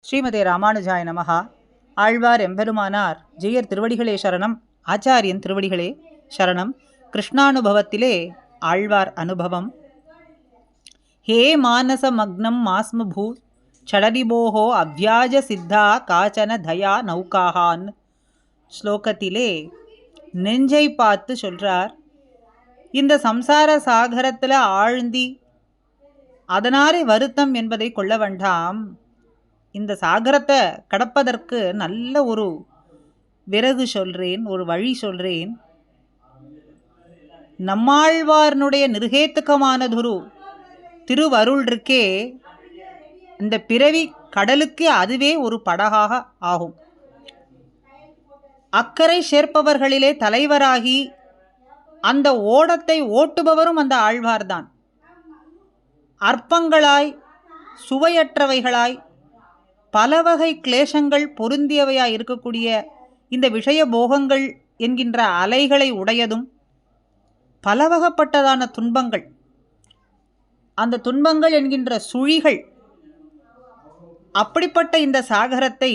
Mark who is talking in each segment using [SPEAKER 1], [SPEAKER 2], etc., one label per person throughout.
[SPEAKER 1] ஸ்ரீமதே ராமானுஜாய நமஹா. ஆழ்வார் எம்பெருமானார் ஜெயர் திருவடிகளே சரணம். ஆச்சாரியன் திருவடிகளே சரணம். கிருஷ்ணானுபவத்திலே ஆழ்வார் அனுபவம். ஹே மானச மக்னம் மாஸ்மபூ சடரிபோஹோ அவ்யாஜ சித்தா காச்சன தயா நௌகாஹான் ஸ்லோகத்திலே நெஞ்சை பார்த்து சொல்றார். இந்த சம்சார சாகரத்தில் ஆழ்ந்தி அதனாலே வருத்தம் என்பதை கொள்ள வேண்டாம். இந்த சாகரத்தை கடப்பதற்கு நல்ல ஒரு விறகு சொல்கிறேன், ஒரு வழி சொல்கிறேன். நம்மாழ்வார்னுடைய நிர்ஹேத்துக்கமானதொரு திருவருள் இருக்கே, இந்த பிறவி கடலுக்கு அதுவே ஒரு படகாக ஆகும். அக்கறை சேர்ப்பவர்களிலே தலைவராகி அந்த ஓடத்தை ஓட்டுபவரும் அந்த ஆழ்வார்தான். அற்பங்களாய் சுவையற்றவைகளாய் பல வகை கிளேசங்கள் பொருந்தியவையாய் இருக்கக்கூடிய இந்த விஷய போகங்கள் என்கின்ற அலைகளை உடையதும் பலவகப்பட்டதான துன்பங்கள், அந்த துன்பங்கள் என்கின்ற சுழிகள், அப்படிப்பட்ட இந்த சாகரத்தை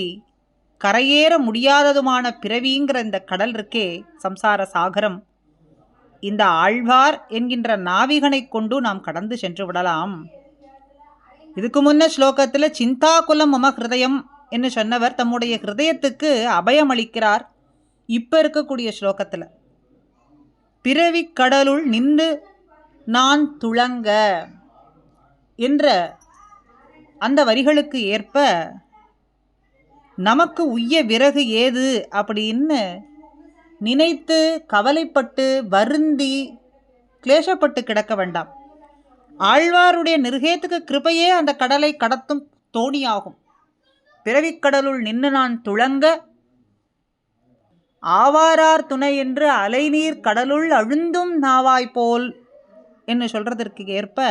[SPEAKER 1] கரையேற முடியாததுமான பிறவிங்கிற இந்த கடல் இருக்கே, சம்சார சாகரம், இந்த ஆழ்வார் என்கின்ற நாவிகனை கொண்டு நாம் கடந்து சென்று விடலாம். இதுக்கு முன்ன ஸ்லோகத்தில் சிந்தாகுலம் மம ஹிருதயம் என்று சொன்னவர் தம்முடைய ஹிருதயத்துக்கு அபயம் அளிக்கிறார். இப்போ இருக்கக்கூடிய ஸ்லோகத்தில் பிறவி கடலுள் நின்று நான் துளங்க என்ற அந்த வரிகளுக்கு ஏற்ப நமக்கு உய்ய விறகு ஏது அப்படின்னு நினைத்து கவலைப்பட்டு வருந்தி கிளேசப்பட்டு கிடக்க வேண்டாம். ஆழ்வாருடைய நிர்ஹேத்துக்கு கிருபையே அந்த கடலை கடத்தும் தோணியாகும். பிறவிக்கடலுள் நின்று நான் துளங்க ஆவாரார் துணை என்று அலைநீர் கடலுள் அழுந்தும் நாவாய்போல் என்று சொல்றதற்கு ஏற்ப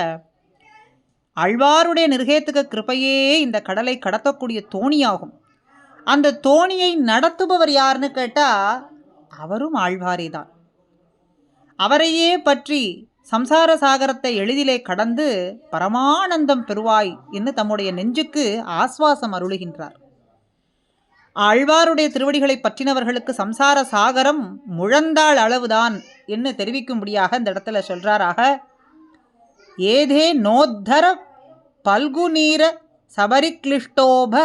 [SPEAKER 1] ஆழ்வாருடைய நிர்ஹேத்துக்கு கிருபையே இந்த கடலை கடத்தக்கூடிய தோணியாகும். அந்த தோணியை நடத்துபவர் யாருன்னு கேட்டால் அவரும் ஆழ்வாரே தான். அவரையே பற்றி சம்சார சாகரத்தை எளிதிலே கடந்து பரமானந்தம் பெறுவாய் என்று தம்முடைய நெஞ்சுக்கு ஆஸ்வாசம் அருளுகின்றார். ஆழ்வாருடைய திருவடிகளை பற்றினவர்களுக்கு சம்சார சாகரம் முழந்தாள் அளவுதான் என்று தெரிவிக்கும்படியாக இந்த இடத்துல சொல்றாராக. ஏதே நோத்தர பல்குநீர சபரிக்ளிஷ்டோப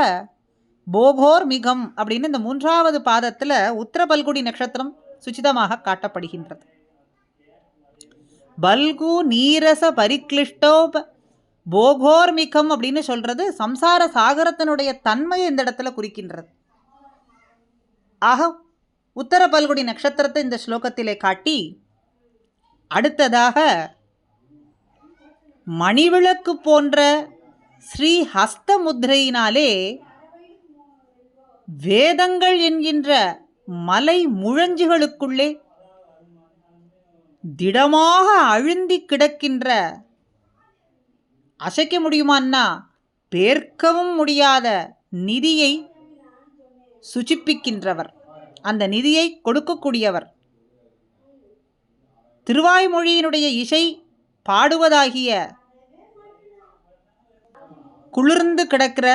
[SPEAKER 1] போகோர் மிகம் அப்படின்னு இந்த 3வது பாதத்தில் உத்தர பல்குடி நட்சத்திரம் சுச்சிதமாக காட்டப்படுகின்றது. பல்கு நீரச பரிக்ளிஷ்டோப போகோர்மிகம் அப்படின்னு சொல்றது சம்சார சாகரத்தினுடைய தன்மையை இந்த இடத்துல குறிக்கின்றது. ஆக உத்தர பல்குடி நட்சத்திரத்தை இந்த ஸ்லோகத்திலே காட்டி அடுத்ததாக மணிவிளக்கு போன்ற ஸ்ரீ ஹஸ்த முத்திரையினாலே வேதங்கள் என்கின்ற மலை முழஞ்சுகளுக்குள்ளே திடமாக அழுந்தி கிடக்கின்ற, அசைக்க முடியுமான்னா பேர்க்கவும் முடியாத நிதியை சுச்சிப்பிக்கின்றவர், அந்த நிதியை கொடுக்கக்கூடியவர். திருவாய்மொழியினுடைய இசை பாடுவதாகிய குளிர்ந்து கிடக்கிற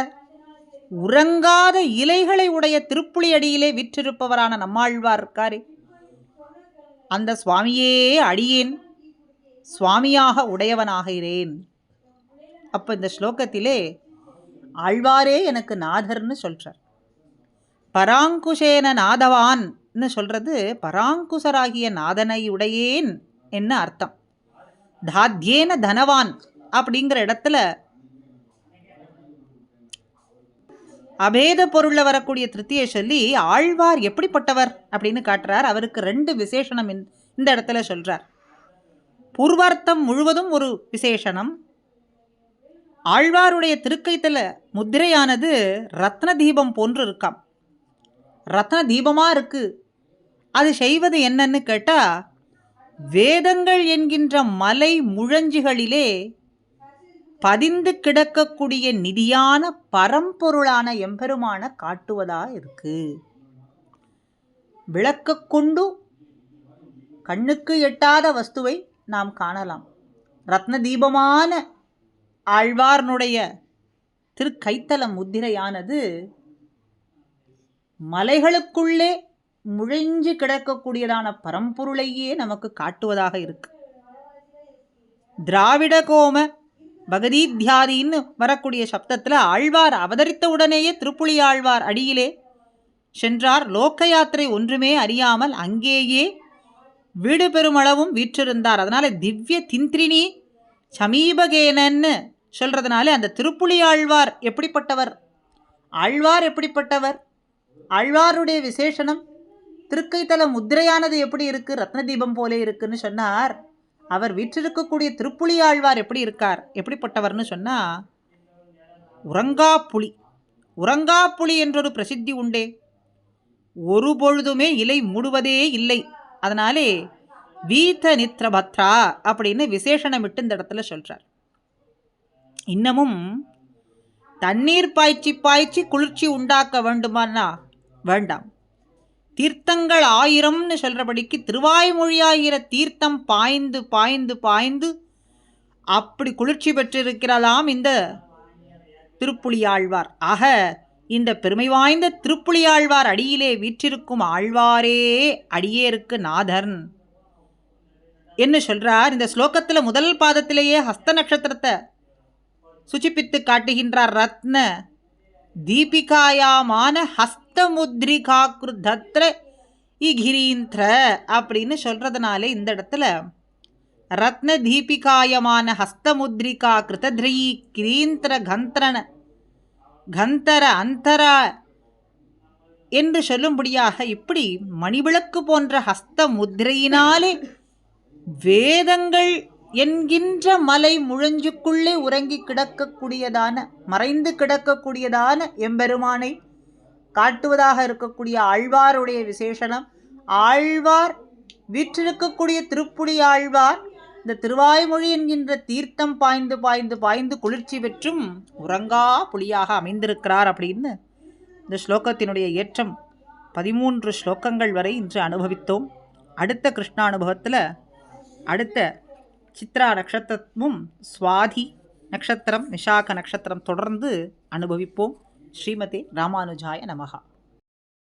[SPEAKER 1] உறங்காத இலைகளை உடைய திருப்புளி அடியிலே விற்றிருப்பவரான நம்மாழ்வார் இருக்காரே, அந்த சுவாமியே அடியேன் சுவாமியாக உடையவனாகிறேன். அப்போ இந்த ஸ்லோகத்திலே ஆழ்வாரே எனக்கு நாதர்னு சொல்கிறார். பராங்குஷேன நாதவான்னு சொல்கிறது பராங்குசராகிய நாதனை உடையேன் என்ன அர்த்தம். தாத்யேன தனவான் அப்படிங்கிற இடத்துல அபேத பொருளில் வரக்கூடிய திருத்தியை சொல்லி ஆழ்வார் எப்படிப்பட்டவர் அப்படின்னு காட்டுறார். அவருக்கு 2 விசேஷனம் இந்த இடத்துல சொல்றார். பூர்வார்த்தம் முழுவதும் ஒரு விசேஷனம். ஆழ்வாருடைய திருக்கைத்தில் முத்திரையானது ரத்ன தீபம் போன்று இருக்காம். ரத்ன தீபமாக இருக்கு. அது செய்வது என்னன்னு கேட்டால் வேதங்கள் என்கின்ற மலை முழஞ்சுகளிலே பதிந்து கிடக்கக்கூடிய நிதியான பரம்பொருளான எம்பெருமான காட்டுவதா இருக்கு. விளக்க கொண்டு கண்ணுக்கு எட்டாத வஸ்துவை நாம் காணலாம். ரத்ன தீபமான ஆழ்வார்னுடைய திருக்கைத்தல முத்திரையானது மலைகளுக்குள்ளே முழைஞ்சு கிடக்கக்கூடியதான பரம்பொருளையே நமக்கு காட்டுவதாக இருக்கு. திராவிட கோம பகதீத்யாதின்னு வரக்கூடிய சப்தத்தில் ஆழ்வார் அவதரித்த உடனேயே திருப்புலி ஆழ்வார் அடியிலே சென்றார். லோக்க யாத்திரை ஒன்றுமே அறியாமல் அங்கேயே வீடு பெருமளவும் வீற்றிருந்தார். அதனால திவ்ய திந்திரினி சமீபகேனன்னு சொல்றதுனால அந்த திருப்புலி ஆழ்வார் எப்படிப்பட்டவர், ஆழ்வார் எப்படிப்பட்டவர், ஆழ்வாருடைய விசேஷனம் திருக்கைத்தல முத்திரையானது எப்படி இருக்கு, ரத்ன தீபம் போலே இருக்குன்னு சொன்னார். அவர் வீற்றிருக்கக்கூடிய திருப்புலி ஆழ்வார் எப்படி இருக்கார், எப்படிப்பட்டவர்னு சொன்னா உறங்காப்புலி. உறங்காப்புலி என்றொரு பிரசித்தி உண்டே, ஒரு பொழுதுமே இலை மூடுவதே இல்லை. அதனாலே வீத நித்ரபத்ரா அப்படின்னு விசேஷணமிட்டு இந்த இடத்துல சொல்றார். இன்னமும் தண்ணீர் பாய்ச்சி பாய்ச்சி குளிர்ச்சி உண்டாக்க வேண்டுமானா வேண்டாம். தீர்த்தங்கள் 1000ன்னு சொல்றபடிக்கு திருவாய்மொழியாகிற தீர்த்தம் பாய்ந்து பாய்ந்து பாய்ந்து அப்படி குளிர்ச்சி பெற்றிருக்கிறதாம் இந்த திருப்புலியாழ்வார். ஆக இந்த பெருமை வாய்ந்த திருப்புலியாழ்வார் அடியிலே வீற்றிருக்கும் ஆழ்வாரே அடியேருக்கு நாதன் என்ன சொல்றார். இந்த ஸ்லோகத்தில் முதல் பாதத்திலேயே ஹஸ்த நட்சத்திரத்தை சுச்சிப்பித்து காட்டுகின்றார். ரத்ன தீபிகாயாமான ஹஸ்தமுத்ரிகாக்ருதத்ர இகிரீந்திர அப்படின்னு சொல்றதுனால இந்த இடத்துல ரத்ன தீபிகாயமான ஹஸ்தமுத்ரிகா கிருதத்ரயி கிரீந்திர கந்தர அந்தர என்று சொல்லும்படியாக இப்படி மணிவிளக்கு போன்ற ஹஸ்த முத்ரையினாலே வேதங்கள் என்கின்ற மலை முழஞ்சுக்குள்ளே உறங்கி கிடக்கக்கூடியதான மறைந்து கிடக்கக்கூடியதான எம்பெருமானை காட்டுவதாக இருக்கக்கூடிய ஆழ்வாருடைய விசேஷனம். ஆழ்வார் வீற்றிருக்கக்கூடிய திருப்புலி ஆழ்வார் இந்த திருவாய்மொழி என்கின்ற தீர்த்தம் பாய்ந்து பாய்ந்து பாய்ந்து குளிர்ச்சி பெற்றும் உறங்கா புலியாக அமைந்திருக்கிறார் அப்படின்னு இந்த ஸ்லோகத்தினுடைய ஏற்றம் 13 ஸ்லோகங்கள் வரை இன்று அனுபவித்தோம். அடுத்த கிருஷ்ணானுபவத்தில் அடுத்த சித்ரா நட்சத்திரமும் சுவாதி நட்சத்திரம் விசாக நட்சத்திரம் தொடர்ந்து அனுபவிப்போம். ஸ்ரீமதே ராமானுஜாய நமஹா.